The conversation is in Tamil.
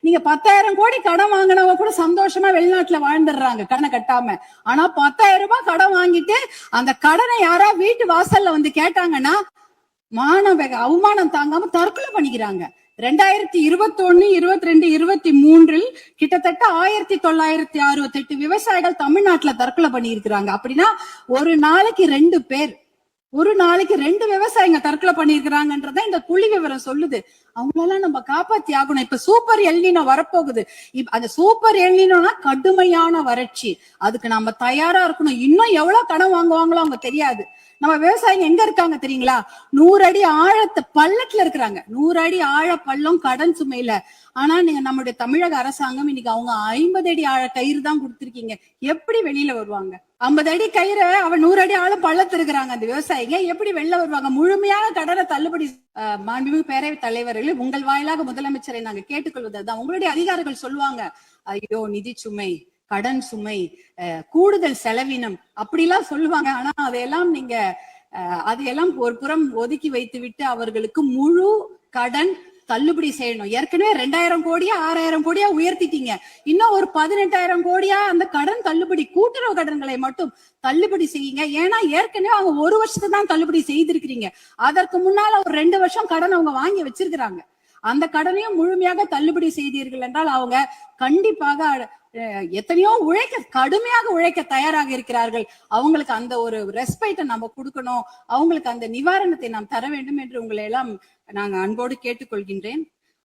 நீங்க 10,000 கோடி கடன் வாங்கினவங்க கூட சந்தோஷமா வெளிநாட்டுல வாழ்ந்துடுறாங்க கடனை கட்டாம. ஆனா 10,000 ரூபாய் கடன் வாங்கிட்டு அந்த கடனை யாரா வீட்டு வாசல்ல வந்து கேட்டாங்கன்னா அவமானம் தாங்காம தற்கொலை பண்ணிக்கிறாங்க. 2021, 22, 23 கிட்டத்தட்ட 1968 விவசாயிகள் தமிழ்நாட்டுல தற்கொலை பண்ணி இருக்கிறாங்க. அப்படின்னா ஒரு நாளைக்கு 2 பேர், ஒரு நாளைக்கு 2 விவசாயிங்க தற்கொலை பண்ணிருக்கிறாங்கன்றத இந்த புள்ளி விவரம் சொல்லுது. அவங்களெல்லாம் நம்ம காப்பாத்தி ஆகணும். இப்ப சூப்பர் எல்னினோ வரப்போகுது. அந்த சூப்பர் எல்னினோனா கடுமையான வறட்சி. அதுக்கு நம்ம தயாரா இருக்கணும். இன்னும் எவ்வளவு கடன் வாங்குவாங்களோ அவங்க தெரியாது. நம்ம விவசாயிங்க எங்க இருக்காங்க தெரியுங்களா? 100 அடி ஆழத்தை பள்ளத்துல இருக்கிறாங்க. 100 அடி ஆழ பள்ளம் கடன் சுமையில. ஆனா நீங்க நம்முடைய தமிழக அரசாங்கம் இன்னைக்கு அவங்க 50 அடி ஆழ கயிறு தான் கொடுத்திருக்கீங்க. எப்படி வெளியில வருவாங்க? 50 அடி கயிறு அவன் 100 அடி ஆழம் பள்ளத்து இருக்கிறாங்க. அந்த விவசாயிங்க எப்படி வெளில வருவாங்க? முழுமையாக கடனை தள்ளுபடி. மாண்புமிகு பேரவைத் தலைவர்களே, உங்கள் வாயிலாக முதலமைச்சரை நாங்க கேட்டுக்கொள்வதுதான். உங்களுடைய அதிகாரிகள் சொல்லுவாங்க, ஐயோ நிதி சுமை, கடன் சுமை, கூடுதல் செலவினம் அப்படிலாம் சொல்லுவாங்க. ஆனா அதையெல்லாம் ஒரு புறம் ஒதுக்கி வைத்து விட்டு அவர்களுக்கு முழு கடன் தள்ளுபடி செய்யணும். ஏற்கனவே 2,000 கோடியா 6,000 கோடியா உயர்த்திட்டீங்க. இன்னும் ஒரு 18,000 கோடியா அந்த கடன் தள்ளுபடி, கூட்டுறவு கடன்களை மட்டும் தள்ளுபடி செய்யுங்க. ஏன்னா ஏற்கனவே அவங்க 1 வருஷத்துக்கு தான் தள்ளுபடி செய்திருக்கிறீங்க. அதற்கு முன்னால ஒரு 2 வருஷம் கடன் அவங்க வாங்கி வச்சிருக்கிறாங்க. அந்த கடனையும் முழுமையாக தள்ளுபடி செய்தீர்கள் என்றால் அவங்க கண்டிப்பாக எத்தனையோ கடுமையாக உழைக்க தயாராக இருக்கிறார்கள். அவங்களுக்கு அந்த ஒரு ரெஸ்பெக்டை நம்ம கொடுக்கணும். அவங்களுக்கு அந்த நிவாரணத்தை நாம் தர வேண்டும் என்று உங்களை எல்லாம் நாங்க அன்போடு கேட்டுக்கொள்கின்றேன்.